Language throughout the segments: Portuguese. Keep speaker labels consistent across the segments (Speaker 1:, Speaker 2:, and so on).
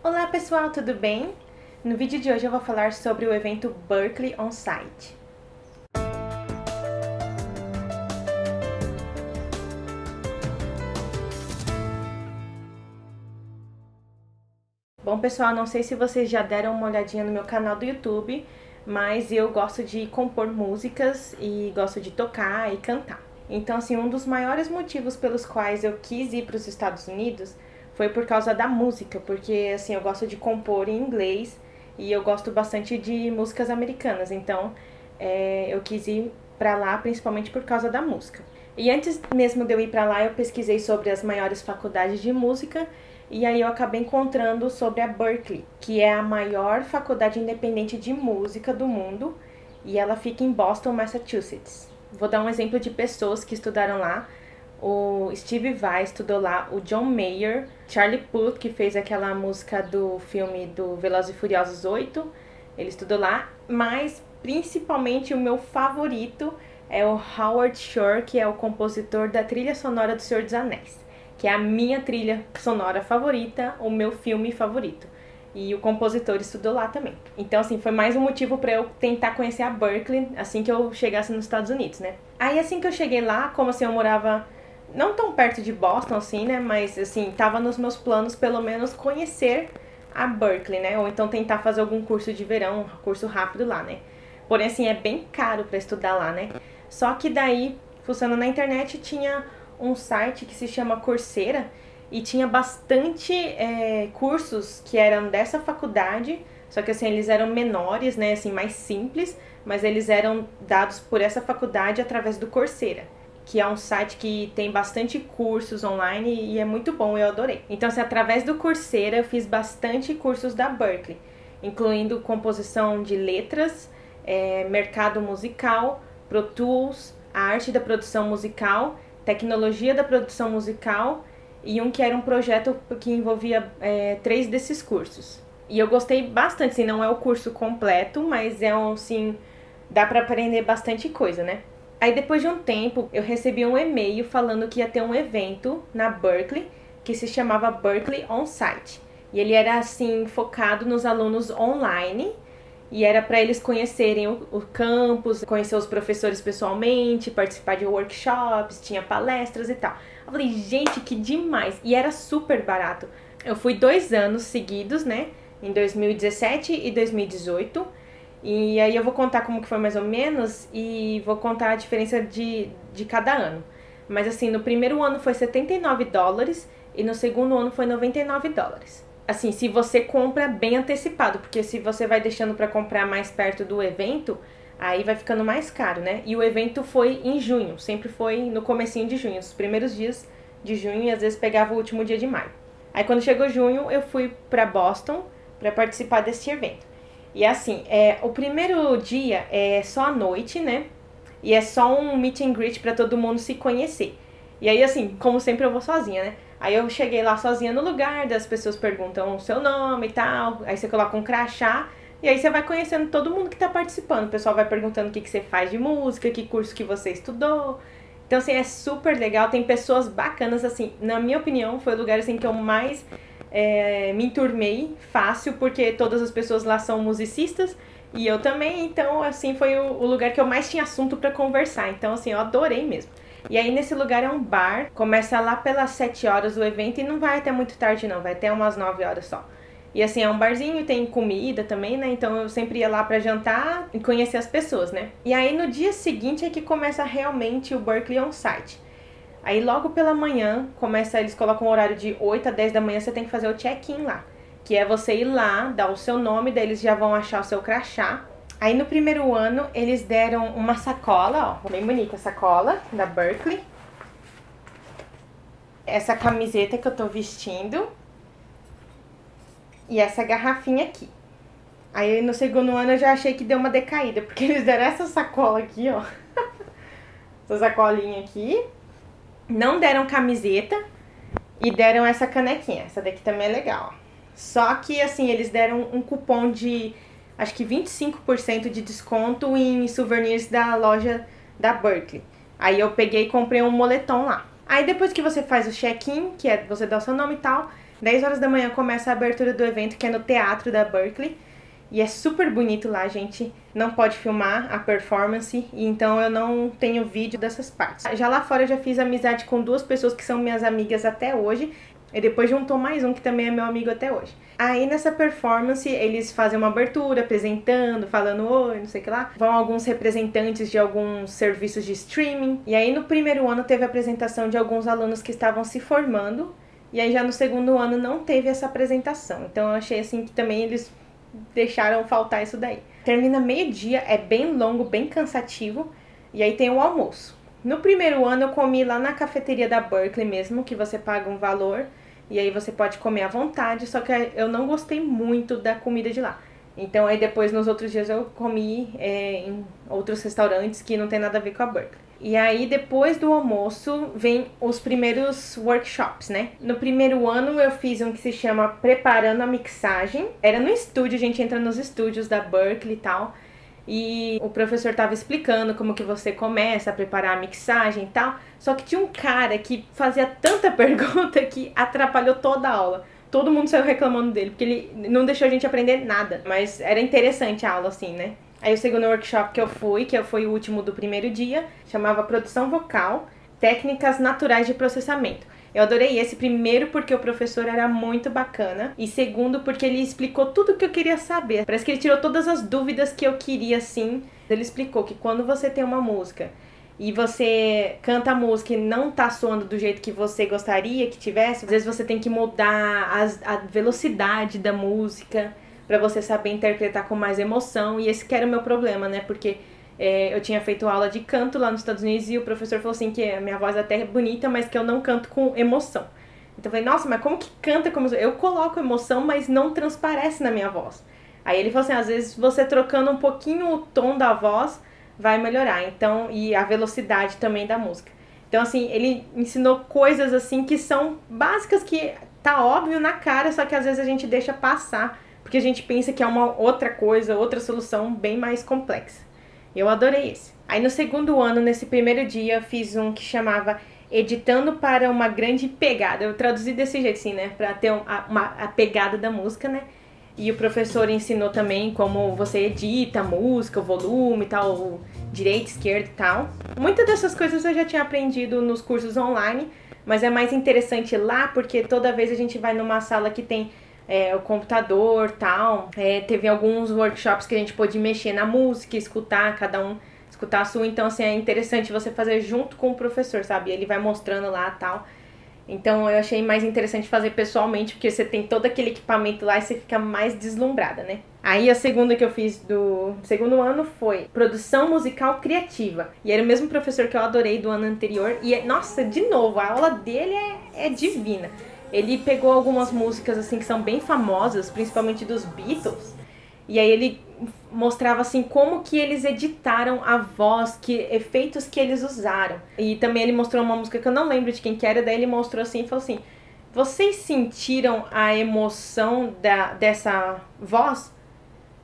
Speaker 1: Olá pessoal, tudo bem? No vídeo de hoje eu vou falar sobre o evento Berklee On-Site. Bom pessoal, não sei se vocês já deram uma olhadinha no meu canal do YouTube, mas eu gosto de compor músicas e gosto de tocar e cantar. Então assim, um dos maiores motivos pelos quais eu quis ir para os Estados Unidos foi por causa da música, porque assim, eu gosto de compor em inglês e eu gosto bastante de músicas americanas, então eu quis ir para lá principalmente por causa da música. E antes mesmo de eu ir para lá, eu pesquisei sobre as maiores faculdades de música e aí eu acabei encontrando sobre a Berklee, que é a maior faculdade independente de música do mundo e ela fica em Boston, Massachusetts. Vou dar um exemplo de pessoas que estudaram lá. O Steve Vai estudou lá, o John Mayer, Charlie Puth, que fez aquela música do filme do Velozes e Furiosos 8, ele estudou lá, mas principalmente o meu favorito é o Howard Shore, que é o compositor da trilha sonora do Senhor dos Anéis, que é a minha trilha sonora favorita, o meu filme favorito. E o compositor estudou lá também. Então, assim, foi mais um motivo pra eu tentar conhecer a Berklee assim que eu chegasse nos Estados Unidos, né? Aí, assim que eu cheguei lá, como assim, eu morava não tão perto de Boston, assim, né? Mas, assim, tava nos meus planos, pelo menos, conhecer a Berklee, né? Ou então tentar fazer algum curso de verão, um curso rápido lá, né? Porém, assim, é bem caro pra estudar lá, né? Só que daí, fuçando na internet, tinha um site que se chama Coursera e tinha bastante cursos que eram dessa faculdade, só que assim, eles eram menores, né, assim, mais simples, mas eles eram dados por essa faculdade através do Coursera, que é um site que tem bastante cursos online e é muito bom, eu adorei. Então, assim, através do Coursera eu fiz bastante cursos da Berklee, incluindo composição de letras, mercado musical, Pro Tools, a arte da produção musical, tecnologia da produção musical e um que era um projeto que envolvia 3 desses cursos. E eu gostei bastante, assim, não é o curso completo, mas assim, dá pra aprender bastante coisa, né? Aí depois de um tempo, eu recebi um e-mail falando que ia ter um evento na Berklee, que se chamava Berklee On-Site. E ele era, assim, focado nos alunos online, e era para eles conhecerem o campus, conhecer os professores pessoalmente, participar de workshops, tinha palestras e tal. Eu falei, gente, que demais! E era super barato. Eu fui 2 anos seguidos, né? Em 2017 e 2018. E aí eu vou contar como que foi mais ou menos e vou contar a diferença de cada ano. Mas assim, no primeiro ano foi $79 e no segundo ano foi $99. Assim, se você compra bem antecipado, porque se você vai deixando para comprar mais perto do evento, aí vai ficando mais caro, né? E o evento foi em junho, sempre foi no comecinho de junho, os primeiros dias de junho e às vezes pegava o último dia de maio. Aí quando chegou junho, eu fui para Boston para participar desse evento. E assim, o primeiro dia é só à noite, né? E é só um meet and greet para todo mundo se conhecer. E aí, assim, como sempre eu vou sozinha, né? Aí eu cheguei lá sozinha no lugar, das pessoas perguntam o seu nome e tal, aí você coloca um crachá, e aí você vai conhecendo todo mundo que tá participando. O pessoal vai perguntando o que você faz de música, que curso que você estudou. Então, assim, é super legal, tem pessoas bacanas, assim, na minha opinião, foi o lugar, assim, que eu mais me enturmei fácil, porque todas as pessoas lá são musicistas, e eu também, então, assim, foi o lugar que eu mais tinha assunto pra conversar. Então, assim, eu adorei mesmo. E aí nesse lugar é um bar, começa lá pelas 7 horas o evento e não vai até muito tarde não, vai até umas 9 horas só. E assim, é um barzinho e tem comida também, né? Então eu sempre ia lá pra jantar e conhecer as pessoas, né? E aí no dia seguinte é que começa realmente o Berklee On-Site. Aí logo pela manhã, eles colocam um horário de 8 a 10 da manhã, você tem que fazer o check-in lá. Que é você ir lá, dar o seu nome, daí eles já vão achar o seu crachá. Aí no primeiro ano eles deram uma sacola, ó, bem bonita a sacola da Berklee. Essa camiseta que eu tô vestindo. E essa garrafinha aqui. Aí no segundo ano eu já achei que deu uma decaída, porque eles deram essa sacola aqui, ó. Essa sacolinha aqui. Não deram camiseta e deram essa canequinha. Essa daqui também é legal, ó. Só que assim, eles deram um cupom de acho que 25% de desconto em souvenirs da loja da Berklee. Aí eu peguei e comprei um moletom lá. Aí depois que você faz o check-in, que é você dá o seu nome e tal, 10 horas da manhã começa a abertura do evento, que é no teatro da Berklee. E é super bonito lá, gente. Não pode filmar a performance, e então eu não tenho vídeo dessas partes. Já lá fora eu já fiz amizade com 2 pessoas que são minhas amigas até hoje. E depois juntou mais um que também é meu amigo até hoje. Aí nessa performance eles fazem uma abertura, apresentando, falando oi, não sei o que lá. Vão alguns representantes de alguns serviços de streaming. E aí no primeiro ano teve a apresentação de alguns alunos que estavam se formando. E aí já no segundo ano não teve essa apresentação. Então eu achei assim que também eles deixaram faltar isso daí. Termina meio-dia, é bem longo, bem cansativo, e aí tem o almoço. No primeiro ano eu comi lá na cafeteria da Berklee mesmo, que você paga um valor, e aí você pode comer à vontade, só que eu não gostei muito da comida de lá. Então aí depois nos outros dias eu comi em outros restaurantes que não tem nada a ver com a Berklee. E aí depois do almoço vem os primeiros workshops, né? No primeiro ano eu fiz um que se chama Preparando a Mixagem. Era no estúdio, a gente entra nos estúdios da Berklee e tal. E o professor tava explicando como que você começa a preparar a mixagem e tal. Só que tinha um cara que fazia tanta pergunta que atrapalhou toda a aula. Todo mundo saiu reclamando dele, porque ele não deixou a gente aprender nada. Mas era interessante a aula, assim, né? Aí o segundo workshop que foi o último do primeiro dia, chamava Produção Vocal, Técnicas Naturais de Processamento. Eu adorei esse, primeiro porque o professor era muito bacana, e segundo porque ele explicou tudo o que eu queria saber. Parece que ele tirou todas as dúvidas que eu queria, assim. Ele explicou que quando você tem uma música e você canta a música e não tá soando do jeito que você gostaria que tivesse, às vezes você tem que mudar a velocidade da música pra você saber interpretar com mais emoção, e esse que era o meu problema, né, porque eu tinha feito aula de canto lá nos Estados Unidos e o professor falou assim que a minha voz até é bonita, mas que eu não canto com emoção. Então eu falei, nossa, mas como que canta com emoção? Eu coloco emoção, mas não transparece na minha voz. Aí ele falou assim, às vezes você trocando um pouquinho o tom da voz vai melhorar, então, e a velocidade também da música. Então assim, ele ensinou coisas assim que são básicas, que tá óbvio na cara, só que às vezes a gente deixa passar, porque a gente pensa que é uma outra coisa, outra solução bem mais complexa. Eu adorei esse. Aí no segundo ano, nesse primeiro dia, eu fiz um que chamava Editando para uma Grande Pegada. Eu traduzi desse jeito assim, né? Pra ter a pegada da música, né? E o professor ensinou também como você edita a música, o volume e tal, o direita, esquerda e tal. Muitas dessas coisas eu já tinha aprendido nos cursos online, mas é mais interessante lá porque toda vez a gente vai numa sala que tem o computador e tal. Teve alguns workshops que a gente pôde mexer na música, escutar, cada um escutar a sua. Então, assim, é interessante você fazer junto com o professor, sabe? Ele vai mostrando lá e tal. Então, eu achei mais interessante fazer pessoalmente, porque você tem todo aquele equipamento lá e você fica mais deslumbrada, né? Aí, a segunda que eu fiz do segundo ano foi Produção Musical Criativa. E era o mesmo professor que eu adorei do ano anterior. E, nossa, de novo, a aula dele é divina. Ele pegou algumas músicas, assim, que são bem famosas, principalmente dos Beatles. E aí ele mostrava, assim, como que eles editaram a voz, que efeitos que eles usaram. E também ele mostrou uma música que eu não lembro de quem que era, daí ele mostrou assim e falou assim, vocês sentiram a emoção dessa voz?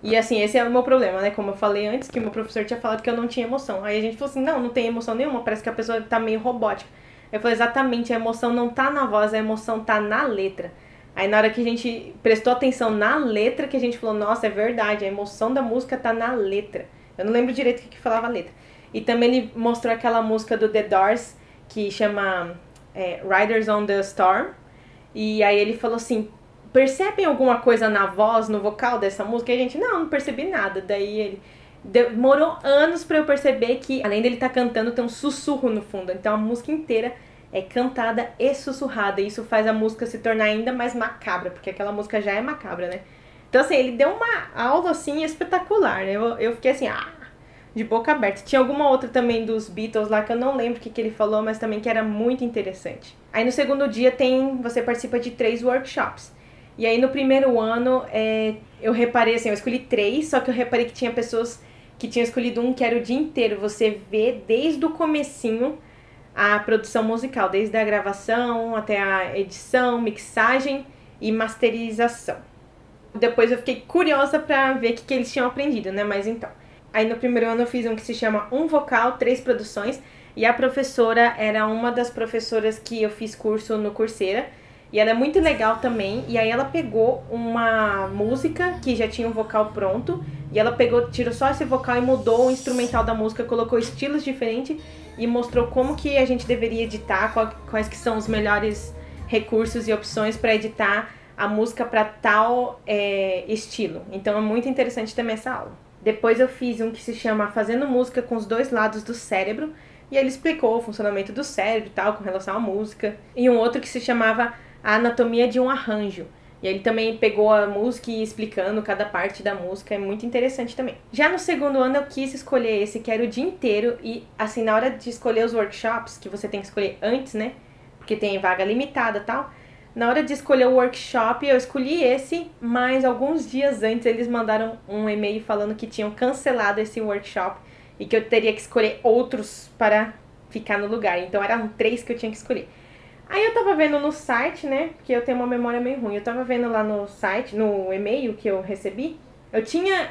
Speaker 1: E assim, esse é o meu problema, né? Como eu falei antes, que o meu professor tinha falado que eu não tinha emoção. Aí a gente falou assim, não tem emoção nenhuma, parece que a pessoa tá meio robótica. Eu falei, exatamente, a emoção não tá na voz, a emoção tá na letra. Aí na hora que a gente prestou atenção na letra, que a gente falou, nossa, é verdade, a emoção da música tá na letra. Eu não lembro direito o que falava a letra. E também ele mostrou aquela música do The Doors, que chama Riders on the Storm. E aí ele falou assim, percebem alguma coisa na voz, no vocal dessa música? E a gente, não percebi nada. Daí ele... demorou anos pra eu perceber que, além dele estar cantando, tem um sussurro no fundo. Então a música inteira é cantada e sussurrada. E isso faz a música se tornar ainda mais macabra, porque aquela música já é macabra, né? Então assim, ele deu uma aula assim espetacular, né? Eu fiquei assim, de boca aberta. Tinha alguma outra também dos Beatles lá que eu não lembro o que ele falou, mas também que era muito interessante. Aí no segundo dia você participa de 3 workshops. E aí no primeiro ano eu reparei assim, eu escolhi 3, só que eu reparei que tinha pessoas que tinham escolhido um que era o dia inteiro. Você vê desde o comecinho a produção musical, desde a gravação até a edição, mixagem e masterização. Depois eu fiquei curiosa pra ver o que eles tinham aprendido, né? Mas então, aí no primeiro ano eu fiz um que se chama Um Vocal, 3 Produções, e a professora era uma das professoras que eu fiz curso no Coursera, E ela é muito legal também. E aí ela pegou uma música que já tinha um vocal pronto. E ela pegou, tirou só esse vocal e mudou o instrumental da música, colocou estilos diferentes e mostrou como que a gente deveria editar, quais que são os melhores recursos e opções para editar a música para tal estilo. Então é muito interessante também essa aula. Depois eu fiz um que se chama Fazendo Música com os Dois Lados do Cérebro. E ele explicou o funcionamento do cérebro e tal, com relação à música. E um outro que se chamava A Anatomia de um Arranjo. E ele também pegou a música e ia explicando cada parte da música. É muito interessante também. Já no segundo ano eu quis escolher esse, que era o dia inteiro. E assim, na hora de escolher os workshops, que você tem que escolher antes, né? Porque tem vaga limitada e tal. Na hora de escolher o workshop, eu escolhi esse, mas alguns dias antes eles mandaram um e-mail falando que tinham cancelado esse workshop e que eu teria que escolher outros para ficar no lugar. Então eram 3 que eu tinha que escolher. Aí eu tava vendo no site, né, porque eu tenho uma memória meio ruim, eu tava vendo lá no site, no e-mail que eu recebi, eu tinha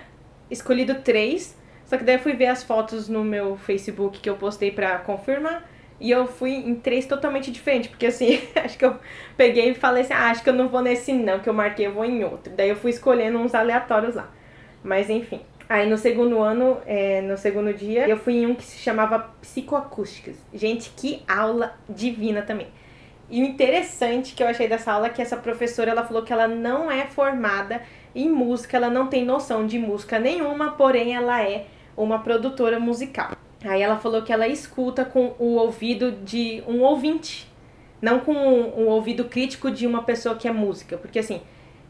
Speaker 1: escolhido 3, só que daí eu fui ver as fotos no meu Facebook que eu postei pra confirmar, e eu fui em 3 totalmente diferentes, porque assim, acho que eu peguei e falei assim, acho que eu não vou nesse não, que eu marquei, eu vou em outro. Daí eu fui escolhendo uns aleatórios lá, mas enfim. Aí no segundo ano, no segundo dia, eu fui em um que se chamava Psicoacústicas. Gente, que aula divina também. E o interessante que eu achei dessa aula é que essa professora, ela falou que ela não é formada em música, ela não tem noção de música nenhuma, porém ela é uma produtora musical. Aí ela falou que ela escuta com o ouvido de um ouvinte, não com o ouvido crítico de uma pessoa que é música. Porque assim,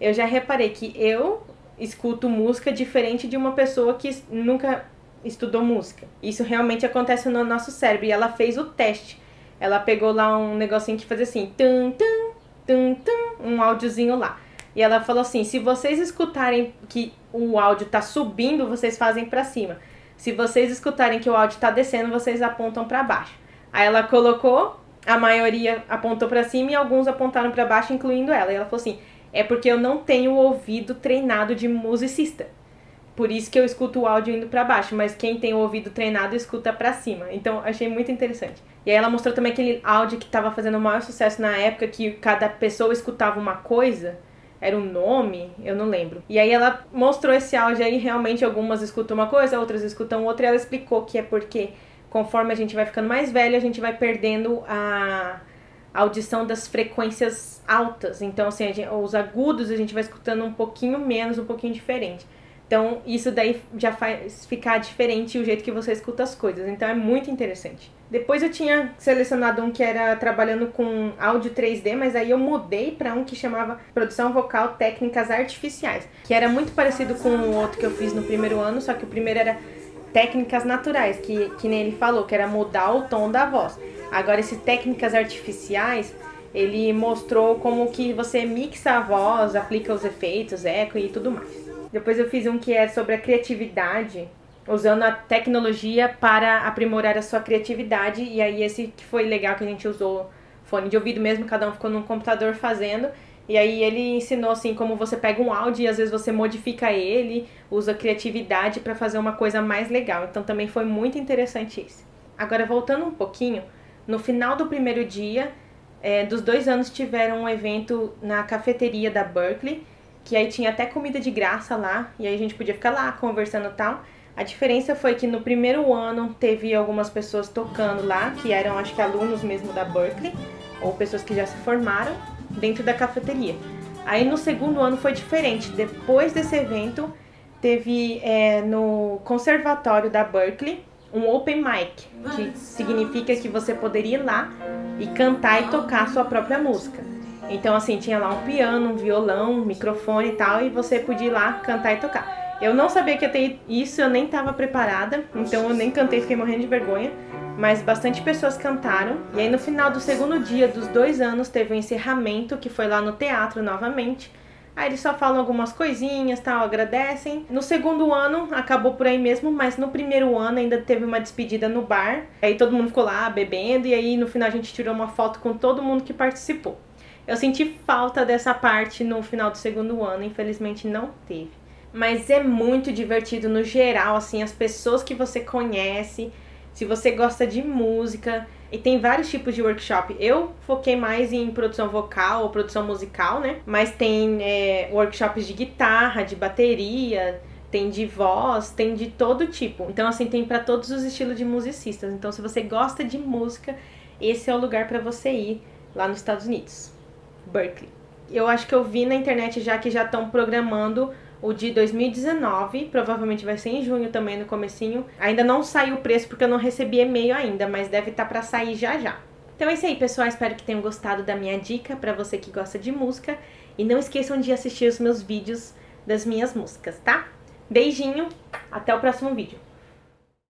Speaker 1: eu já reparei que eu escuto música diferente de uma pessoa que nunca estudou música. Isso realmente acontece no nosso cérebro. E ela fez o teste. Ela pegou lá um negocinho que fazia assim, tum, tum, tum, tum, um áudiozinho lá. E ela falou assim, se vocês escutarem que o áudio tá subindo, vocês fazem pra cima. Se vocês escutarem que o áudio tá descendo, vocês apontam pra baixo. Aí ela colocou, a maioria apontou pra cima e alguns apontaram pra baixo, incluindo ela. E ela falou assim, é porque eu não tenho o ouvido treinado de musicista. Por isso que eu escuto o áudio indo pra baixo, mas quem tem o ouvido treinado escuta pra cima. Então, achei muito interessante. E aí ela mostrou também aquele áudio que tava fazendo o maior sucesso na época, que cada pessoa escutava uma coisa, era um nome, eu não lembro. E aí ela mostrou esse áudio aí, realmente algumas escutam uma coisa, outras escutam outra, e ela explicou que é porque conforme a gente vai ficando mais velho, a gente vai perdendo a audição das frequências altas. Então, assim, os agudos a gente vai escutando um pouquinho menos, um pouquinho diferente. Então, isso daí já faz ficar diferente o jeito que você escuta as coisas. Então, é muito interessante. Depois eu tinha selecionado um que era trabalhando com áudio 3D, mas aí eu mudei para um que chamava Produção Vocal Técnicas Artificiais, que era muito parecido com o outro que eu fiz no primeiro ano, só que o primeiro era técnicas naturais, que nem ele falou, que era mudar o tom da voz. Agora, esse técnicas artificiais, ele mostrou como que você mixa a voz, aplica os efeitos, eco e tudo mais. Depois eu fiz um que é sobre a criatividade, usando a tecnologia para aprimorar a sua criatividade. E aí esse que foi legal, que a gente usou fone de ouvido mesmo, cada um ficou num computador fazendo. E aí ele ensinou assim como você pega um áudio e às vezes você modifica ele, usa criatividade para fazer uma coisa mais legal. Então também foi muito interessante isso. Agora voltando um pouquinho, no final do primeiro dia, dos 2 anos tiveram um evento na cafeteria da Berklee, que aí tinha até comida de graça lá, e aí a gente podia ficar lá conversando e tal. A diferença foi que no primeiro ano teve algumas pessoas tocando lá, que eram acho que alunos mesmo da Berklee, ou pessoas que já se formaram dentro da cafeteria. Aí no segundo ano foi diferente. Depois desse evento, teve no conservatório da Berklee um open mic, que significa que você poderia ir lá e cantar e tocar a sua própria música. Então, assim, tinha lá um piano, um violão, um microfone e tal, e você podia ir lá cantar e tocar. Eu não sabia que ia ter isso, eu nem estava preparada, então eu nem cantei, fiquei morrendo de vergonha. Mas bastante pessoas cantaram. E aí no final do segundo dia dos 2 anos teve um encerramento, que foi lá no teatro novamente. Aí eles só falam algumas coisinhas, tal, agradecem. No segundo ano acabou por aí mesmo, mas no primeiro ano ainda teve uma despedida no bar. Aí todo mundo ficou lá bebendo e aí no final a gente tirou uma foto com todo mundo que participou. Eu senti falta dessa parte no final do segundo ano, infelizmente não teve. Mas é muito divertido no geral, assim, as pessoas que você conhece, se você gosta de música, E tem vários tipos de workshop. Eu foquei mais em produção vocal ou produção musical, né? Mas tem workshops de guitarra, de bateria, tem de voz, tem de todo tipo. Então, assim, tem para todos os estilos de musicistas. Então, se você gosta de música, esse é o lugar para você ir lá nos Estados Unidos, Berklee. Eu acho que eu vi na internet já que já estão programando o de 2019, provavelmente vai ser em junho também, no comecinho. Ainda não saiu o preço porque eu não recebi e-mail ainda, mas deve estar para sair já já. Então é isso aí, pessoal, espero que tenham gostado da minha dica para você que gosta de música. E não esqueçam de assistir os meus vídeos das minhas músicas, tá? Beijinho, até o próximo vídeo.